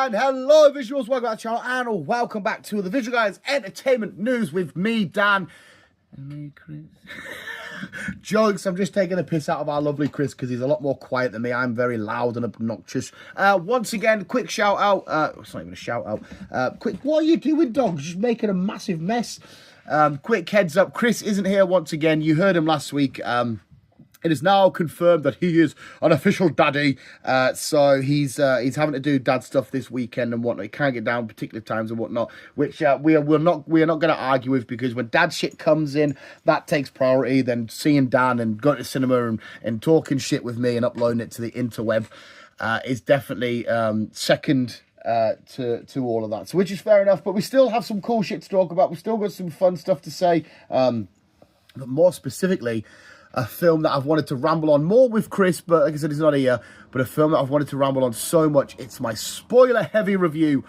And hello visuals, welcome back to our channel and welcome back to the Visual Guys Entertainment News with me, Dan, and me, Chris. Jokes, I'm just taking a piss out of our lovely Chris because he's a lot more quiet than me. I'm very loud and obnoxious. Once again, quick shout out, it's not even a shout out, quick, what are you doing, dog? Just making a massive mess. Quick heads up, Chris isn't here once again. You heard him last week. It is now confirmed that he is an official daddy, so he's having to do dad stuff this weekend and whatnot. He can't get down particular times and whatnot, which we're not going to argue with, because when dad shit comes in, that takes priority. Then seeing Dan and going to cinema and talking shit with me and uploading it to the interweb is definitely second to all of that. So which is fair enough, but we still have some cool shit to talk about. We've still got some fun stuff to say, but more specifically, a film that I've wanted to ramble on more with Chris, but like I said, he's not here, but a film that I've wanted to ramble on so much. It's my spoiler-heavy review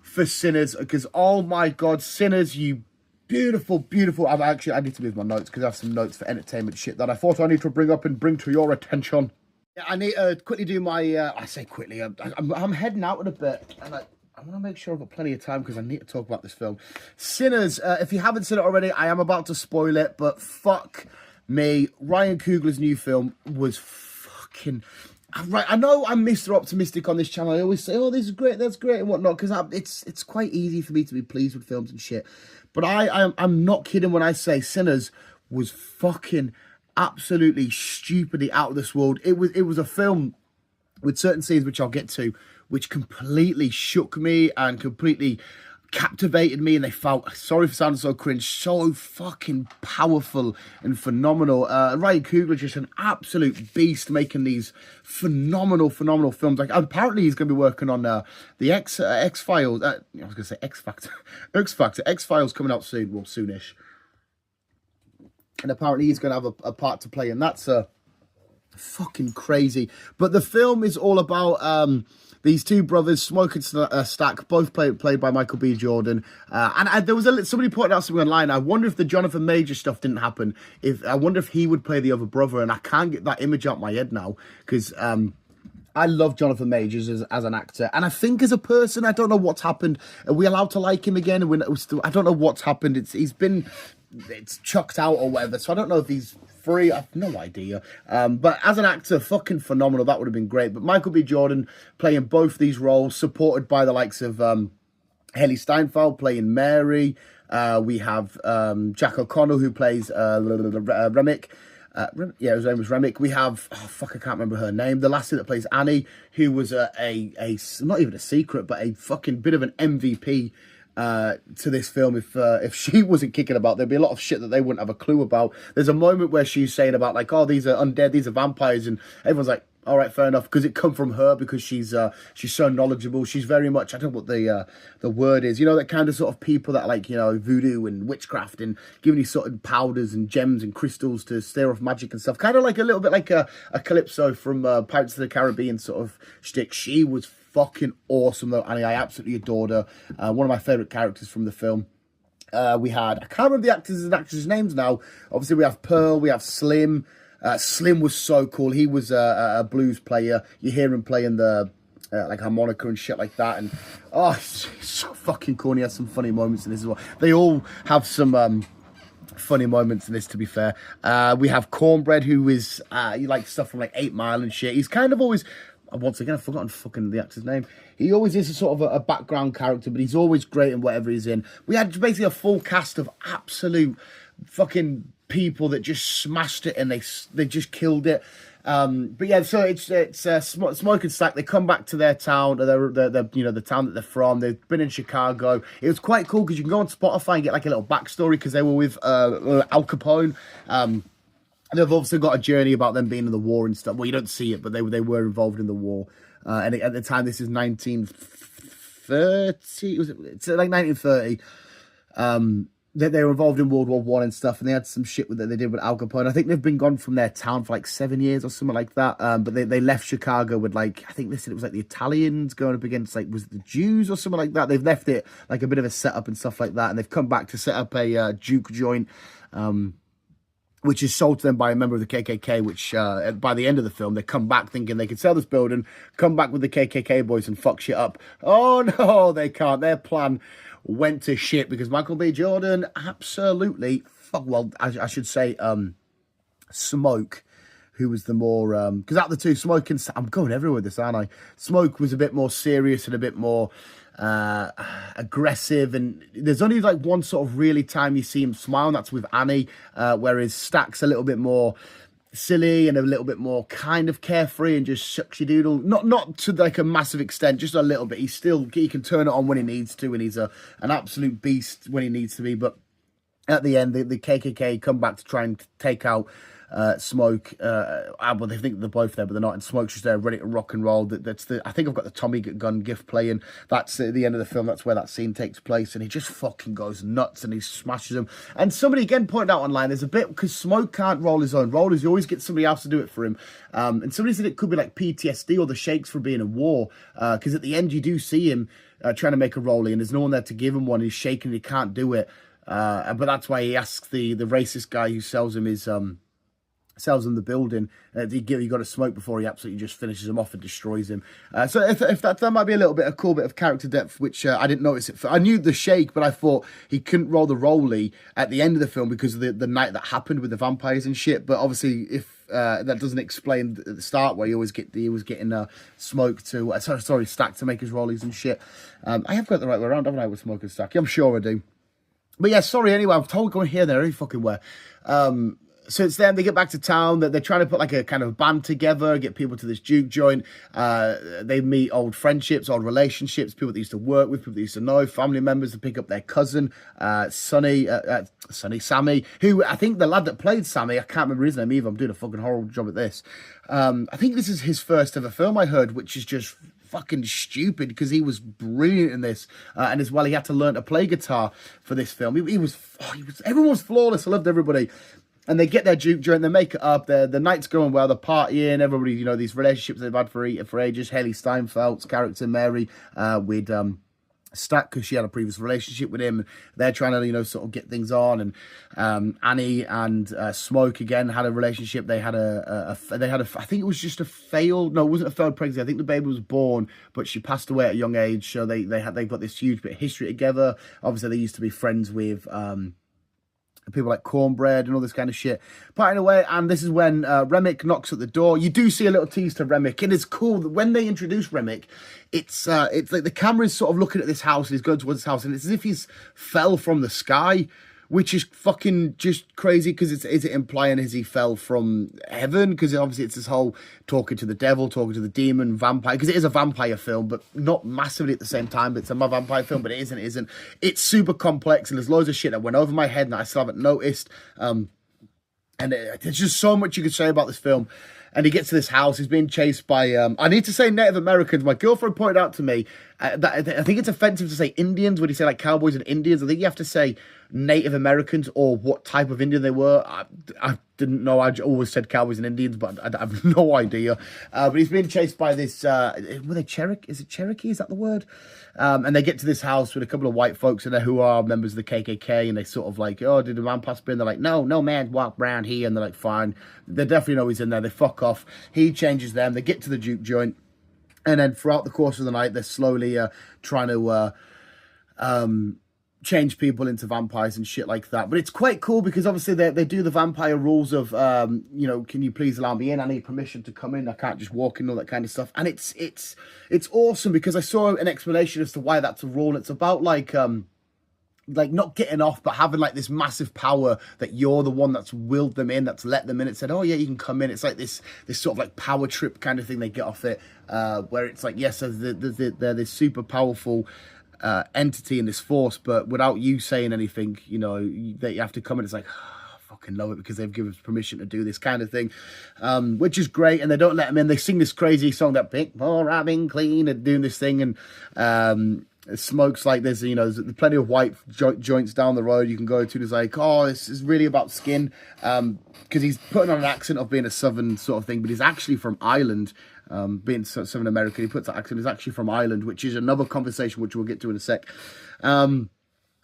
for Sinners, because, oh my God, Sinners, you beautiful, beautiful... I need to move my notes, because I have some notes for entertainment shit that I thought I need to bring up and bring to your attention. Yeah, I need to quickly do my... I say quickly, I'm heading out in a bit, and I want to make sure I've got plenty of time, because I need to talk about this film. Sinners, if you haven't seen it already, I am about to spoil it, but fuck me, Ryan Coogler's new film was fucking... Right, I know I'm Mr. Optimistic on this channel. I always say, oh, this is great, that's great, and whatnot, because it's quite easy for me to be pleased with films and shit. But I'm not kidding when I say Sinners was fucking absolutely stupidly out of this world. It was a film with certain scenes, which I'll get to, which completely shook me and completely captivated me, and they felt, sorry for sounding so cringe, so fucking powerful and phenomenal. Ryan Coogler, just an absolute beast, making these phenomenal films. Like, apparently he's going to be working on the X-Files, I was going to say X-Factor, X-Files coming out soon, well, soonish. And apparently he's going to have a part to play, and that's fucking crazy. But the film is all about these two brothers, Smoke and Stack, both played by Michael B. Jordan. And there was somebody pointed out something online. I wonder if the Jonathan Majors stuff didn't happen. I wonder if he would play the other brother. And I can't get that image out my head now, because I love Jonathan Majors as an actor. And I think as a person, I don't know what's happened. Are we allowed to like him again? I don't know what's happened. It's chucked out or whatever. So I don't know if he's free. I have no idea. But as an actor, fucking phenomenal. That would have been great. But Michael B. Jordan playing both these roles, supported by the likes of Haley Steinfeld playing Mary. We have Jack O'Connell, who plays Remick. Yeah, his name was Remick. We have, oh fuck, I can't remember her name. The lassie that plays Annie, who was a not even a secret, but a fucking bit of an MVP to this film. If she wasn't kicking about, there'd be a lot of shit that they wouldn't have a clue about. There's a moment where she's saying about, like, oh, these are undead, these are vampires, and everyone's like, all right, fair enough, because it come from her, because she's so knowledgeable. She's very much, I don't know what the word is, you know, that kind of sort of people that like, you know, voodoo and witchcraft and giving you sort of powders and gems and crystals to stare off magic and stuff. Kind of like a little bit like a Calypso from Pirates of the Caribbean sort of shtick. She was fucking awesome though, and I absolutely adored her. One of my favourite characters from the film. We had, I can't remember the actors and actresses' names now. Obviously we have Pearl, we have Slim. Slim was so cool. He was a blues player. You hear him playing the like harmonica and shit like that, and oh, it's so fucking cool. And he has some funny moments in this as well. They all have some funny moments in this, to be fair. We have Cornbread, who is you like stuff from like 8 Mile and shit. He's kind of always, once again, I've forgotten fucking the actor's name. He always is a sort of a background character, but he's always great in whatever he's in. We had basically a full cast of absolute fucking people that just smashed it, and they just killed it. But yeah, so it's Smoke and Stack. They come back to their town, they're you know, the town that they're from. They've been in Chicago. It was quite cool because you can go on Spotify and get like a little backstory, because they were with Al Capone. And they've also got a journey about them being in the war and stuff. Well, you don't see it, but they were involved in the war. And at the time, this is 1930. It's like 1930. They were involved in World War I and stuff, and they had some shit that they did with Al Capone. I think they've been gone from their town for like 7 years or something like that. But they left Chicago with, like, I think they said it was like the Italians going up against, like, was it the Jews or something like that? They've left it like a bit of a setup and stuff like that, and they've come back to set up a juke joint. which is sold to them by a member of the KKK, which by the end of the film, they come back thinking they could sell this building, come back with the KKK boys and fuck shit up. Oh, no, they can't. Their plan went to shit because Michael B. Jordan absolutely, I should say, Smoke, who was the more, because out of the two, Smoke and, I'm going everywhere with this, aren't I? Smoke was a bit more serious and a bit more aggressive, and there's only like one sort of really time you see him smile, and that's with Annie, whereas Stack's a little bit more silly and a little bit more kind of carefree and just shucks your doodle, not to like a massive extent, just a little bit. He can turn it on when he needs to, and he's an absolute beast when he needs to be. But at the end, the KKK come back to try and take out Smoke. Well, they think they're both there, but they're not. And Smoke's just there, ready to rock and roll. I think I've got the Tommy gun gif playing. That's at the end of the film. That's where that scene takes place, and he just fucking goes nuts and he smashes them. And somebody again pointed out online, there's a bit because Smoke can't roll his own rollers. He always gets somebody else to do it for him. And somebody said it could be like PTSD or the shakes from being in war. Because at the end you do see him trying to make a rollie, and there's no one there to give him one. He's shaking, and he can't do it. But that's why he asks the racist guy who sells him the building. You got to smoke before he absolutely just finishes him off and destroys him. So if that might be a cool bit of character depth, which I didn't notice it. I knew the shake, but I thought he couldn't roll the rollie at the end of the film because of the night that happened with the vampires and shit. But obviously, if that doesn't explain at the start where he was getting Smoke to Stack to make his rollies and shit. I have got the right way around, haven't I, with Smoke and Stack? I'm sure I do. But yeah, sorry, anyway, I'm told going here, there, every fucking where. So it's them, they get back to town, they're trying to put like a kind of band together, get people to this juke joint. They meet old friendships, old relationships, people they used to work with, people they used to know, family members to pick up their cousin, Sammy, who I think the lad that played Sammy, I can't remember his name either, I'm doing a fucking horrible job at this. I think this is his first ever film I heard, which is just fucking stupid because he was brilliant in this, and as well he had to learn to play guitar for this film. Everyone was flawless. I loved everybody. And they get their juke joint, they make it up, the night's going well, they're partying, everybody, these relationships they've had for ages. Haley Steinfeld's character, Mary, with Stack, because she had a previous relationship with him. They're trying to, sort of get things on. And Annie and Smoke, again, had a relationship. They had I think it was just it wasn't a failed pregnancy. I think the baby was born, but she passed away at a young age. So they've got this huge bit of history together. Obviously, they used to be friends with people like Cornbread and all this kind of shit, partying away. And this is when Remick knocks at the door. You do see a little tease to Remick, and it's cool that when they introduce Remick, it's like the camera's sort of looking at this house, and he's going towards this house, and it's as if he's fell from the sky, which is fucking just crazy, because is it implying as he fell from heaven? Because obviously it's this whole talking to the devil, talking to the demon, vampire, because it is a vampire film, but not massively at the same time. It's a vampire film, but it isn't. It's super complex, and there's loads of shit that went over my head and I still haven't noticed. And there's just so much you could say about this film. And he gets to this house, he's being chased by, I need to say Native Americans. My girlfriend pointed out to me that I think it's offensive to say Indians when you say like cowboys and Indians. I think you have to say Native Americans or what type of Indian they were. I didn't know. I always said cowboys and Indians, but I have no idea. But he's being chased by this, were they Cherokee? Is it Cherokee? Is that the word? And they get to this house with a couple of white folks in there who are members of the KKK, and they sort of like, oh, did the man pass by? And they're like, no man walk around here. And they're like, fine. They definitely know he's in there. They fuck off. He changes them. They get to the juke joint. And then throughout the course of the night, they're slowly trying to change people into vampires and shit like that. But it's quite cool because obviously they do the vampire rules of, can you please allow me in? I need permission to come in. I can't just walk in, all that kind of stuff. And it's awesome because I saw an explanation as to why that's a rule. It's about like not getting off, but having like this massive power that you're the one that's willed them in, that's let them in. It said, oh yeah, you can come in. It's like this sort of like power trip kind of thing they get off it, where it's like, yes, they're this super powerful entity in this force, but without you saying anything, that you have to come in. It's like, I fucking love it because they've given us permission to do this kind of thing, which is great. And they don't let them in. They sing this crazy song that Pick More Robbing Clean and doing this thing, and Smoke's like there's plenty of white joints down the road you can go to. There's like, oh, this is really about skin, because he's putting on an accent of being a southern sort of thing, but he's actually from Ireland. Being Southern American, he puts that accent, he's actually from Ireland, which is another conversation which we'll get to in a sec. And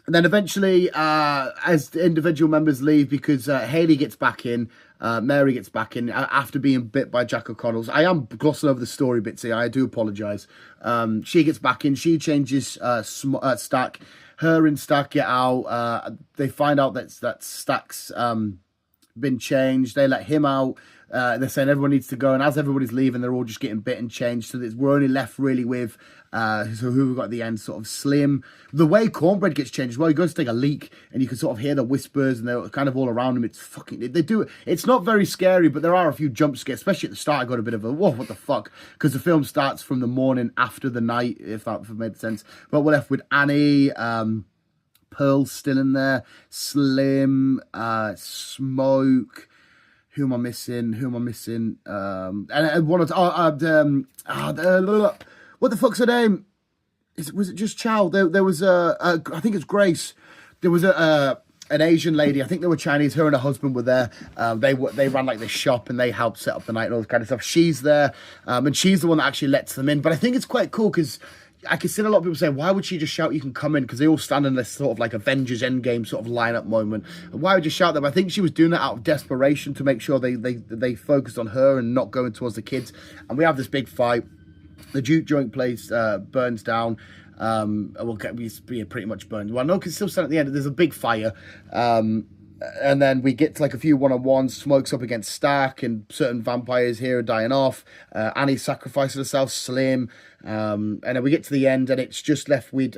And then eventually, as the individual members leave, because Haley gets back in, Mary gets back in after being bit by Jack O'Connell's. I am glossing over the story bits here. I do apologise. She gets back in. She changes Stack. Her and Stack get out. They find out that Stack's been changed. They let him out. They're saying everyone needs to go, and as everybody's leaving, they're all just getting bit and changed. So we're only left really with so who we got at the end, sort of Slim. The way Cornbread gets changed as well, he goes to take a leak, and you can sort of hear the whispers, and they're kind of all around him. It's fucking, they do it. It's not very scary, but there are a few jump scares, especially at the start. I got a bit of a whoa, what the fuck, because the film starts from the morning after the night, if that made sense. But we're left with Annie. Pearl's still in there. Slim, Smoke. Who am I missing? What the fuck's her name? Was it just Chow? There was I think it's Grace. There was an Asian lady. I think they were Chinese. Her and her husband were there. They ran like this shop and they helped set up the night and all this kind of stuff. She's there, and she's the one that actually lets them in. But I think it's quite cool because I can see a lot of people saying, why would she just shout, you can come in? Because they all stand in this sort of like Avengers Endgame sort of lineup moment. Why would you shout them? I think she was doing that out of desperation to make sure they focused on her and not going towards the kids. And we have this big fight. The juke joint place burns down. We pretty much burned. Well, no, because it's still standing at the end. There's a big fire. And then we get to like a few one-on-ones. Smoke's up against Stark, and certain vampires here are dying off. Annie sacrifices herself, Slim. And then we get to the end, and it's just left with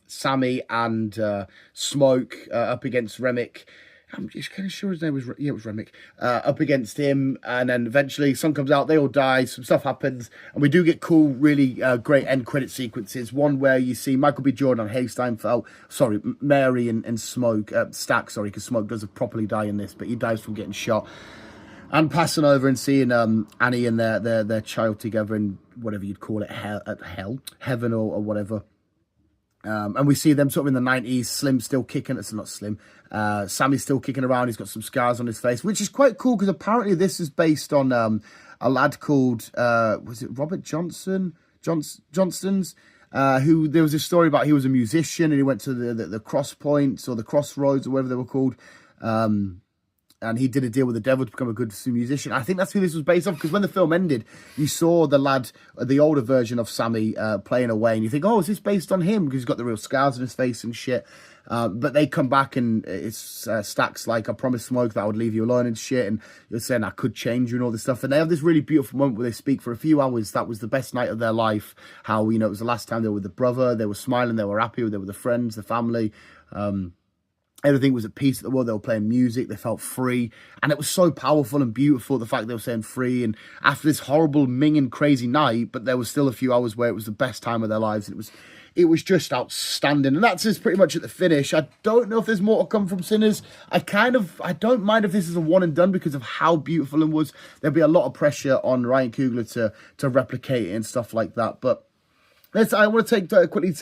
Sammy and Smoke up against Remick. I'm just kind of sure his name was, it was Remick, up against him. And then eventually sun comes out, they all die, some stuff happens. And we do get cool, really great end credit sequences. One where you see Michael B. Jordan and Haley Steinfeld, Mary and Smoke, Stack, because Smoke doesn't properly die in this, but he dies from getting shot. And passing over and seeing Annie and their child together in whatever you'd call it, heaven or whatever. And we see them sort of in the 90s, Slim's still kicking, it's not Slim, Sammy's still kicking around, he's got some scars on his face, which is quite cool, because apparently this is based on a lad called, was it Robert Johnston's, who, there was a story about he was a musician, and he went to the cross points, or the crossroads, or whatever they were called, and he did a deal with the devil to become a good musician. I think that's who this was based off, because when the film ended, you saw the lad, the older version of Sammy, playing away, and you think, oh, is this based on him? Because he's got the real scars on his face and shit. But they come back, and it's Stacks like, I promised Smoke that I would leave you alone and shit, and you're saying I could change you and all this stuff. And they have this really beautiful moment where they speak for a few hours. That was the best night of their life. How, it was the last time they were with the brother. They were smiling, they were happy, they were the friends, the family. Everything was at peace at the world. They were playing music. They felt free. And it was so powerful and beautiful, the fact they were saying free. And after this horrible, minging, crazy night, but there was still a few hours where it was the best time of their lives. And it was just outstanding. And that's just pretty much at the finish. I don't know if there's more to come from Sinners. I don't mind if this is a one and done because of how beautiful it was. There'll be a lot of pressure on Ryan Coogler to replicate it and stuff like that. But I want to quickly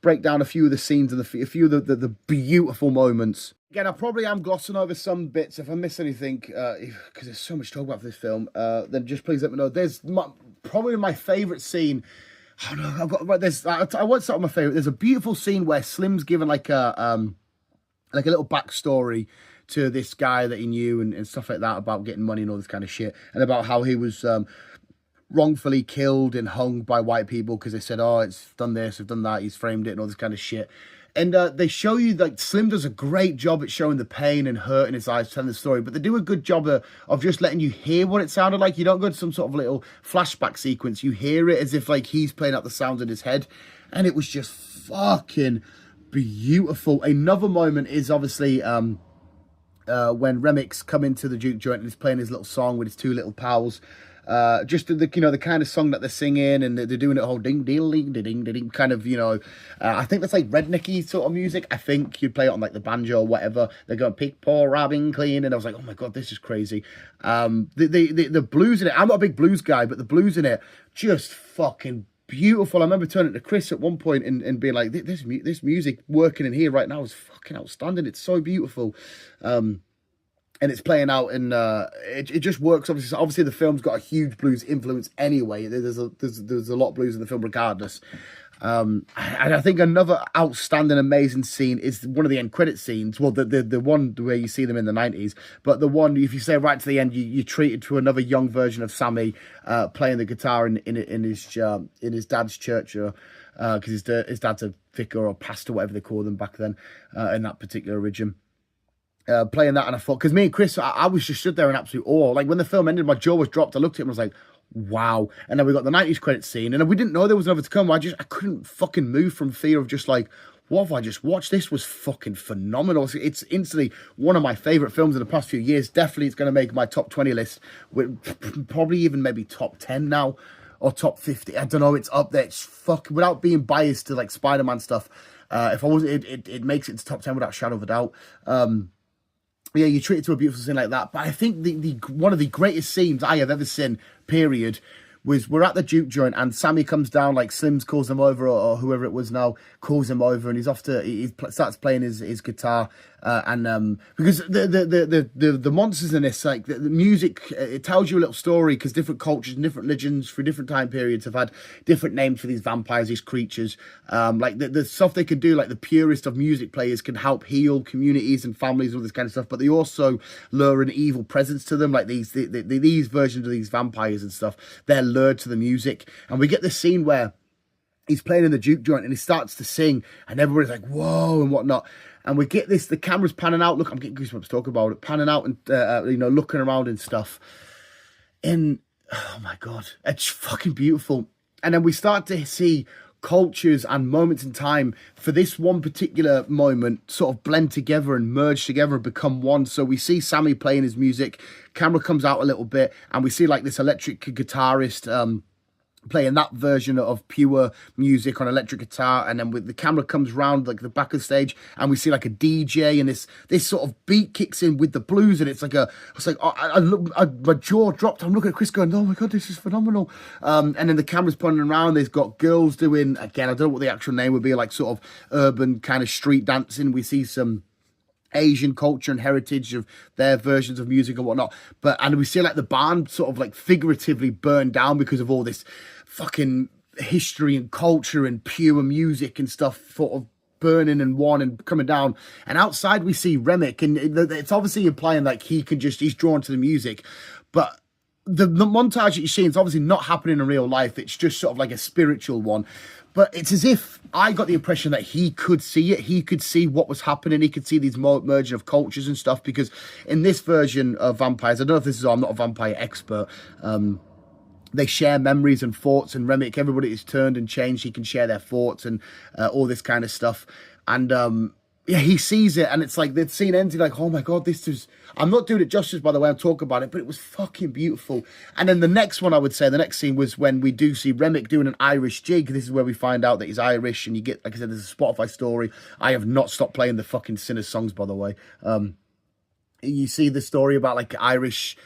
break down a few of the scenes and a few of the beautiful moments. Again, I probably am glossing over some bits. If I miss anything, because there's so much to talk about for this film, then just please let me know. There's probably my favourite scene. Oh no, I won't start with my favourite. There's a beautiful scene where Slim's given like a little backstory to this guy that he knew and stuff like that, about getting money and all this kind of shit, and about how he was wrongfully killed and hung by white people because they said, oh, it's done this, it's done that, he's framed it and all this kind of shit. And they show you, like, Slim does a great job at showing the pain and hurt in his eyes, telling the story, but they do a good job of just letting you hear what it sounded like. You don't go to some sort of little flashback sequence. You hear it as if, like, he's playing out the sounds in his head. And it was just fucking beautiful. Another moment is obviously when Remick's come into the juke joint and he's playing his little song with his two little pals. Just the kind of song that they're singing, and they're doing it whole ding ding ding ding ding kind of, I think that's like rednecky sort of music. I think you'd play it on like the banjo or whatever. They're going pick, pour, robbing, clean, and I was like, oh my god, this is crazy. The blues in it, I'm not a big blues guy, but the blues in it just fucking beautiful. I remember turning to Chris at one point and being like, this music working in here right now is fucking outstanding. It's so beautiful. And it's playing out, and it just works. Obviously, the film's got a huge blues influence anyway. There's a lot of blues in the film, regardless. And I think another outstanding, amazing scene is one of the end credit scenes. Well, the one where you see them in the 90s, but the one, if you say right to the end, you're treated to another young version of Sammy playing the guitar in his dad's church, because his dad's a vicar or pastor, whatever they call them back then, in that particular region. Playing that, and I thought, because me and Chris, I was just stood there in absolute awe. Like when the film ended, my jaw was dropped. I looked at him and was like, wow. And then we got the 90s credit scene, and we didn't know there was another to come. I couldn't fucking move from fear of just like, what have I just watched? This was fucking phenomenal. It's instantly one of my favourite films in the past few years. Definitely it's going to make my top 20 list, with probably even maybe top 10 now, or top 50. I don't know, it's up there. It's fucking, without being biased to like Spider-Man stuff, if I wasn't, it makes it to top 10 without a shadow of a doubt. Yeah, you treat it to a beautiful scene like that. But I think the one of the greatest scenes I have ever seen, period, was we're at the juke joint and Sammy comes down, like Slims calls him over, or whoever it was now calls him over, and he's off to, he starts playing his guitar, because the monsters in this, like the music, it tells you a little story, because different cultures and different religions through different time periods have had different names for these vampires, these creatures. Like the stuff they can do, like the purest of music players can help heal communities and families and all this kind of stuff, but they also lure an evil presence to them, like these versions of these vampires and stuff. They're lured to the music, and we get this scene where he's playing in the juke joint and he starts to sing, and everybody's like, whoa, and whatnot. And we get this, the camera's panning out. Look, I'm getting goosebumps talking about it. Panning out and, looking around and stuff. And, oh my God, it's fucking beautiful. And then we start to see cultures and moments in time for this one particular moment sort of blend together and merge together and become one. So we see Sammy playing his music, camera comes out a little bit, and we see like this electric guitarist playing that version of pure music on electric guitar, and then with the camera comes round like the back of the stage, and we see like a DJ, and this sort of beat kicks in with the blues, and it's like my jaw dropped. I'm looking at Chris going, oh my God, this is phenomenal. And then the camera's punning around. There's got girls doing, again, I don't know what the actual name would be, like sort of urban kind of street dancing. We see some Asian culture and heritage of their versions of music and whatnot, and we see like the barn sort of like figuratively burned down because of all this fucking history and culture and pure music and stuff sort of burning and one and coming down. And outside we see Remick, and it's obviously implying like he's drawn to the music, but the montage that you're seeing is obviously not happening in real life. It's just sort of like a spiritual one. But it's as if I got the impression that he could see it. He could see what was happening. He could see these merging of cultures and stuff. Because in this version of vampires, I don't know if this is, I'm not a vampire expert. They share memories and thoughts. And Remick, everybody is turned and changed. He can share their thoughts and all this kind of stuff. And yeah, he sees it, and it's like the scene ends. He's like, oh my God, this is. I'm not doing it justice by the way I'm talking about it, but it was fucking beautiful. And then the next one, I would say, the next scene was when we do see Remick doing an Irish jig. This is where we find out that he's Irish, and you get, like I said, there's a Spotify story. I have not stopped playing the fucking Sinners songs, by the way. You see the story about like Irish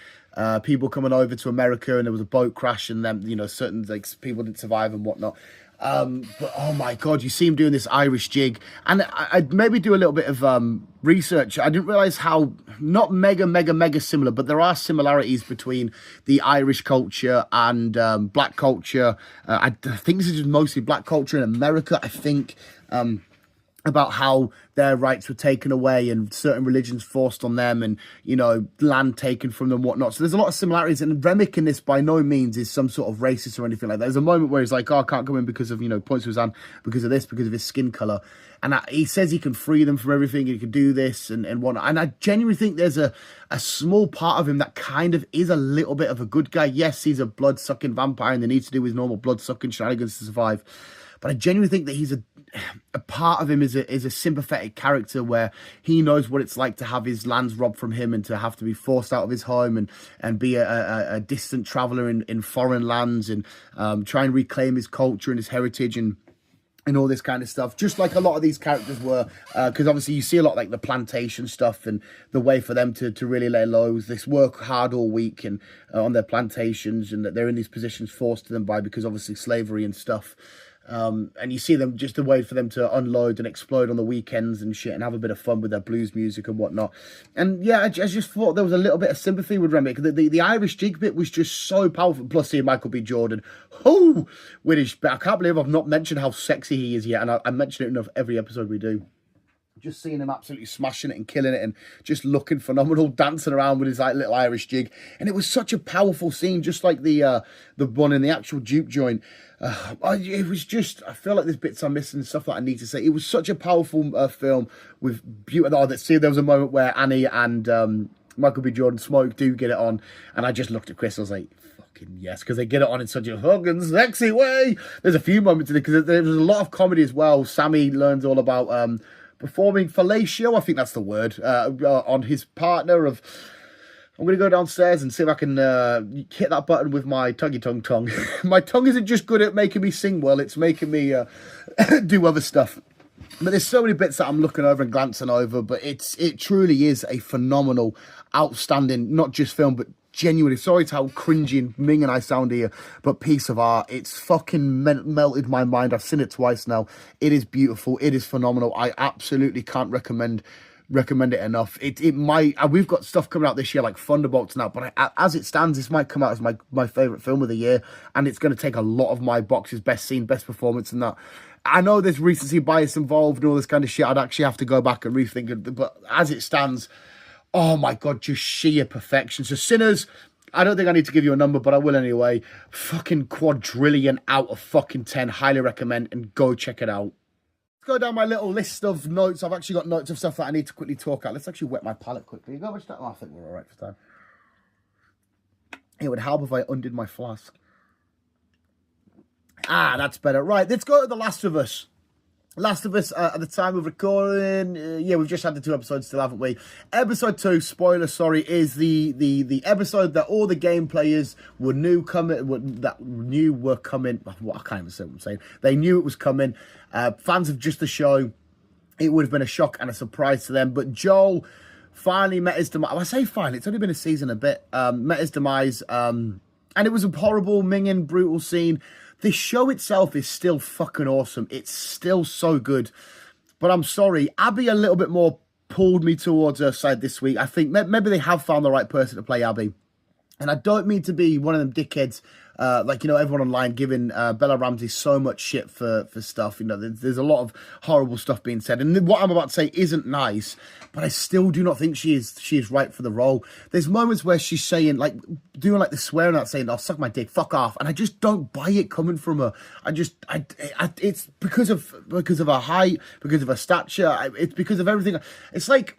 people coming over to America, and there was a boat crash, and then certain like people didn't survive and whatnot. But oh my God, you see him doing this Irish jig, and I'd maybe do a little bit of research. I didn't realize how not mega similar, but there are similarities between the Irish culture and black culture. I think this is just mostly black culture in America. I think about how their rights were taken away and certain religions forced on them, and land taken from them, whatnot. So there's a lot of similarities, and Remick in this by no means is some sort of racist or anything like that. There's a moment where he's like, oh, I can't come in because of points to his hand, because of this, because of his skin color, and he says he can free them from everything, he can do this and whatnot. And I genuinely think there's a small part of him that kind of is a little bit of a good guy. Yes, he's a blood-sucking vampire and they need to do his normal blood-sucking shenanigans to survive, but I genuinely think that he's a part of him is a sympathetic character, where he knows what it's like to have his lands robbed from him and to have to be forced out of his home and be a distant traveller in foreign lands, and try and reclaim his culture and his heritage and all this kind of stuff, just like a lot of these characters were, because obviously you see a lot like the plantation stuff, and the way for them to really lay low is this work hard all week and on their plantations, and that they're in these positions forced to them by, because obviously slavery and stuff. And you see them just a way for them to unload and explode on the weekends and shit and have a bit of fun with their blues music and whatnot. And yeah, I just thought there was a little bit of sympathy with Remy, because the Irish jig bit was just so powerful. Plus seeing Michael B. Jordan, with his, I can't believe I've not mentioned how sexy he is yet, and I mention it in every episode we do. Just seeing him absolutely smashing it and killing it and just looking phenomenal, dancing around with his like little Irish jig. And it was such a powerful scene, just like the one in the actual juke joint. It was just, I feel like there's bits I'm missing and stuff that I need to say. It was such a powerful film with beauty. Oh, there was a moment where Annie and Michael B. Jordan Smoke do get it on. And I just looked at Chris, I was like, fucking yes, because they get it on in such a fucking sexy way. There's a few moments in it, because there was a lot of comedy as well. Sammy learns all about performing fellatio, I think that's the word, on his partner of... I'm going to go downstairs and see if I can hit that button with my tongue. My tongue isn't just good at making me sing well, it's making me do other stuff. But there's so many bits that I'm looking over and glancing over, but it truly is a phenomenal, outstanding, not just film, but genuinely, sorry to how cringy and Ming and I sound here, but piece of art. It's fucking melted my mind. I've seen it twice now. It is beautiful. It is phenomenal. I absolutely can't recommend it enough. It might, we've got stuff coming out this year like Thunderbolts now, but as it stands, this might come out as my favourite film of the year, and it's going to take a lot of my boxes, best scene, best performance and that. I know there's recency bias involved and all this kind of shit. I'd actually have to go back and rethink it, but as it stands, oh my God, just sheer perfection. So Sinners, I don't think I need to give you a number, but I will anyway. Fucking quadrillion out of fucking 10. Highly recommend, and go check it out. Let's go down my little list of notes. I've actually got notes of stuff that I need to quickly talk about. Let's actually wet my palate quickly. You got much time? Oh, I think we're all right for time. It would help if I undid my flask. Ah, that's better. Right, let's go to The Last of Us. Last of Us, at the time of recording, yeah, we've just had the 2 episodes still, haven't we? Episode 2, spoiler, sorry, is the episode that all the game players were knew were coming. Well, I can't even say what I'm saying. They knew it was coming. Fans of just the show, it would have been a shock and a surprise to them. But Joel finally met his demise. I say finally, it's only been a season a bit. Met his demise, and it was a horrible, minging, brutal scene. The show itself is still fucking awesome. It's still so good. But I'm sorry, Abby a little bit more pulled me towards her side this week. I think maybe they have found the right person to play Abby. And I don't mean to be one of them dickheads, like, you know, everyone online giving Bella Ramsey so much shit for stuff. You know, there's a lot of horrible stuff being said. And what I'm about to say isn't nice, but I still do not think she is right for the role. There's moments where she's saying, like, doing like the swearing out, saying, "I'll suck my dick, fuck off." And I just don't buy it coming from her. It's because of her height, because of her stature. It's because of everything. It's like,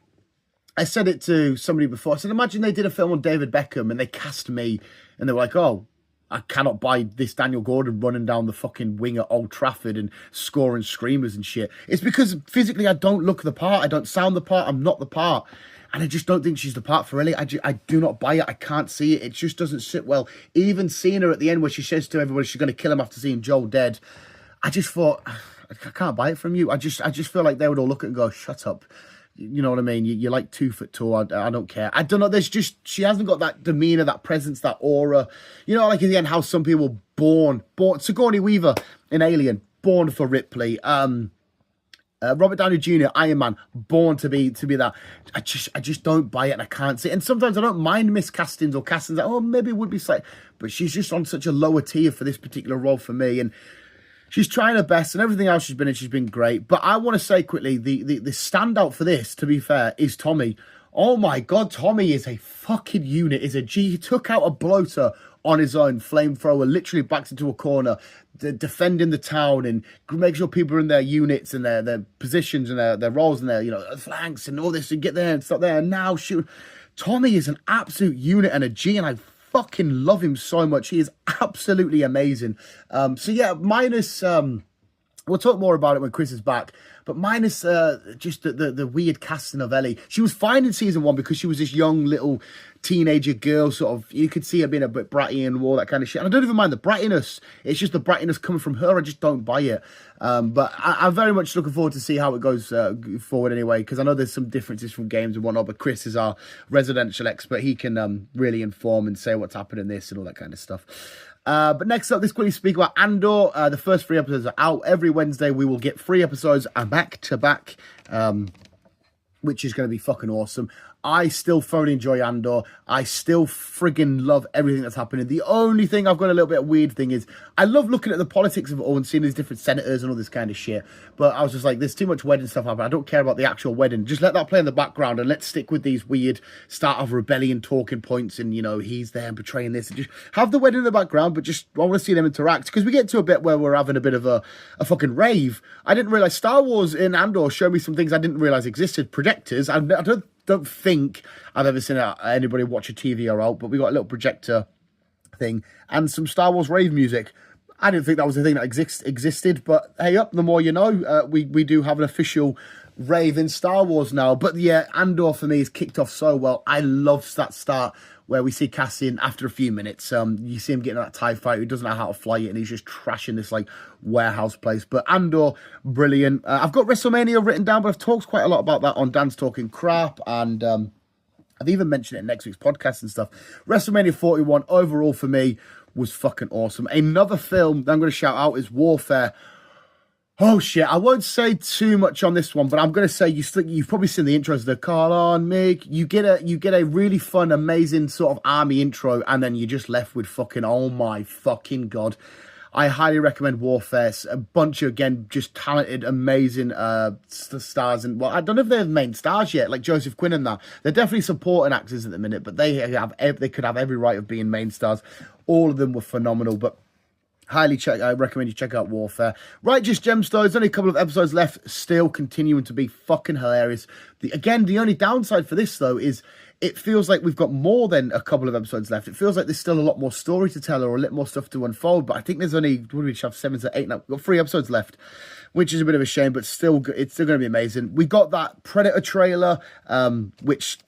I said it to somebody before. I said, imagine they did a film on David Beckham and they cast me and they were like, oh, I cannot buy this Daniel Gordon running down the fucking wing at Old Trafford and scoring screamers and shit. It's because physically I don't look the part. I don't sound the part. I'm not the part. And I just don't think she's the part for Ellie. I do not buy it. I can't see it. It just doesn't sit well. Even seeing her at the end where she says to everybody she's going to kill him after seeing Joel dead, I just thought, I can't buy it from you. I just feel like they would all look at it and go, shut up. You know what I mean? You're like 2 foot tall. I don't care. I don't know. There's just, she hasn't got that demeanor, that presence, that aura. You know, like in the end, how some people born. Sigourney Weaver in Alien, born for Ripley. Robert Downey Jr., Iron Man, born to be that. I just don't buy it, and I can't see it. And sometimes I don't mind miscastings or castings that, oh, maybe it would be slight, but she's just on such a lower tier for this particular role for me. And she's trying her best, and everything else she's been in, she's been great. But I want to say quickly, the standout for this, to be fair, is Tommy. Oh my God, Tommy is a fucking unit, is a G. He took out a bloater on his own, flamethrower, literally backs into a corner, defending the town and make sure people are in their units and their positions and their roles and their, you know, flanks and all this, and get there and stop there and now shoot. Tommy is an absolute unit and a G, and I fucking love him so much. He is absolutely amazing. So yeah, minus, we'll talk more about it when Chris is back. but minus just the weird casting of Ellie. She was fine in season 1 because she was this young little teenager girl, sort of. You could see her being a bit bratty and all that kind of shit. And I don't even mind the brattiness. It's just the brattiness coming from her. I just don't buy it. But I'm very much looking forward to see how it goes forward anyway, because I know there's some differences from games and whatnot, but Chris is our residential expert. He can really inform and say what's happening in this and all that kind of stuff. But next up, let's quickly speak about Andor. The first 3 episodes are out. Every Wednesday, we will get 3 episodes back to back, which is going to be fucking awesome. I still thoroughly enjoy Andor. I still friggin' love everything that's happening. The only thing I've got a little bit of weird thing is I love looking at the politics of it all and seeing these different senators and all this kind of shit. But I was just like, there's too much wedding stuff happening. I don't care about the actual wedding. Just let that play in the background and let's stick with these weird start of rebellion talking points and, you know, he's there and portraying this. And just have the wedding in the background, but just I want to see them interact. Because we get to a bit where we're having a bit of a fucking rave. I didn't realise Star Wars in Andor showed me some things I didn't realise existed. Projectors. I don't think I've ever seen anybody watch a TV or out, but we got a little projector thing and some Star Wars rave music. I didn't think that was a thing that existed, but hey up, the more you know. We do have an official rave in Star Wars now. But yeah, Andor for me is kicked off so well. I love that start where we see Cassian after a few minutes. You see him getting that TIE fighter who doesn't know how to fly it, and he's just trashing this like warehouse place. But Andor, brilliant. I've got WrestleMania written down, but I've talked quite a lot about that on Dan's Talking Crap, and I've even mentioned it in next week's podcast and stuff. WrestleMania 41 overall for me was fucking awesome. Another film that I'm going to shout out is Warfare. Oh shit, I won't say too much on this one, but I'm going to say you've probably seen the intros, the call on Mick. You get a really fun, amazing sort of army intro, and then you're just left with fucking, oh my fucking God. I highly recommend Warfare. A bunch of, again, just talented, amazing stars. And, well, I don't know if they're the main stars yet, like Joseph Quinn and that. They're definitely supporting actors at the minute, but they could have every right of being main stars. All of them were phenomenal, but I recommend you check out Warfare. Righteous Gemstones, only a couple of episodes left, still continuing to be fucking hilarious. The only downside for this, though, is it feels like we've got more than a couple of episodes left. It feels like there's still a lot more story to tell or a little more stuff to unfold, but I think there's only, what do we have, 7 to 8 now? We've got 3 episodes left, which is a bit of a shame, but still, it's still going to be amazing. We got that Predator trailer, which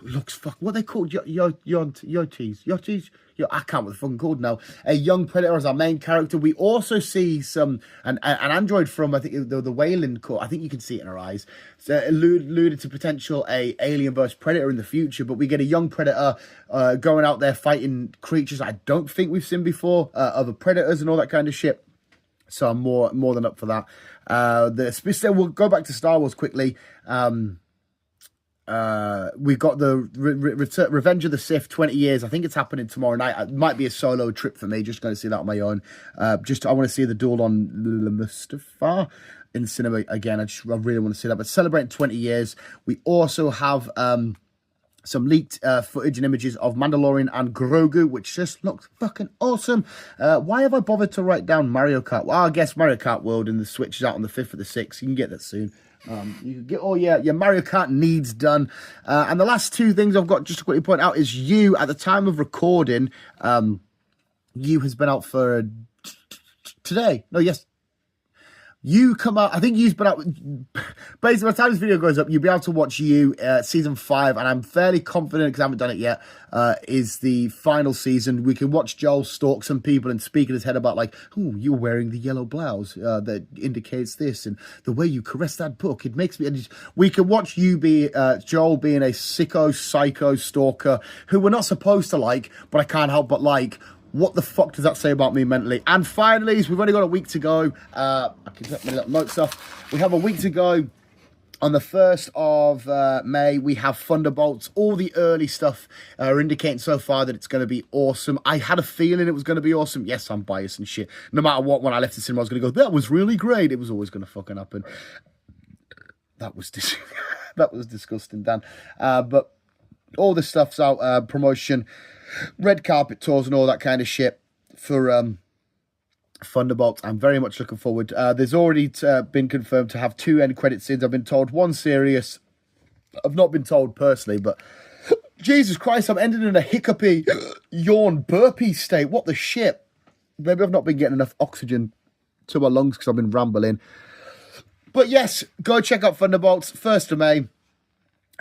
looks what they called Yachties. I can't what they're fucking called now. A young Predator as our main character. We also see an android from, I think, the Wayland Corps. I think you can see it in her eyes. So alluded to potential alien versus Predator in the future, but we get a young Predator going out there fighting creatures I don't think we've seen before, other Predators and all that kind of shit. So I'm more than up for that. We'll go back to Star Wars quickly. We've got the Revenge of the Sith, 20 years. I think it's happening tomorrow night. It might be a solo trip for me, just going to see that on my own. I want to see the duel on Mustafa in cinema again. I really want to see that. But celebrating 20 years, we also have some leaked footage and images of Mandalorian and Grogu, which just looks fucking awesome. Why have I bothered to write down Mario Kart? Well, I guess Mario Kart World and the Switch is out on the 5th of the 6th. You can get that soon. You can get all your Mario Kart needs done. And the last 2 things I've got just to quickly point out is You, at the time of recording, You has been out for today. No, yes. You come out, I think You's been out, basically by the time this video goes up, you'll be able to watch You, season 5, and I'm fairly confident, because I haven't done it yet, is the final season. We can watch Joel stalk some people and speak in his head about like, oh, you're wearing the yellow blouse, that indicates this, and the way you caress that book, it makes me, and we can watch You be, Joel being a psycho stalker, who we're not supposed to like, but I can't help but like. What the fuck does that say about me mentally? And finally, we've only got a week to go. I can get my little notes off. We have a week to go. On the 1st of May, we have Thunderbolts. All the early stuff are indicating so far that it's going to be awesome. I had a feeling it was going to be awesome. Yes, I'm biased and shit. No matter what, when I left the cinema, I was going to go, that was really great. It was always going to fucking happen. That was disgusting, Dan. But all this stuff's out. Promotion, red carpet tours and all that kind of shit for Thunderbolts. I'm very much looking forward. There's already been confirmed to have 2 end credit scenes. I've been told 1 serious. I've not been told personally, but Jesus Christ, I'm ending in a hiccupy, yawn, burpy state. What the shit? Maybe I've not been getting enough oxygen to my lungs because I've been rambling. But yes, go check out Thunderbolts, 1st of May.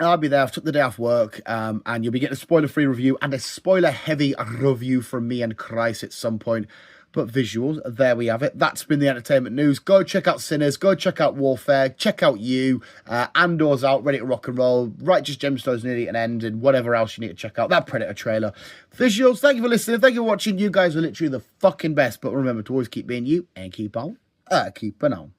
I'll be there. I've took the day off work, and you'll be getting a spoiler-free review and a spoiler-heavy review from me and Guyz at some point. But visuals, there we have it. That's been the entertainment news. Go check out Sinners. Go check out Warfare. Check out You. Andor's out, ready to rock and roll. Righteous Gemstones nearly at an end, and whatever else you need to check out. That Predator trailer. Visuals, thank you for listening. Thank you for watching. You guys are literally the fucking best. But remember to always keep being you and keep on keeping on.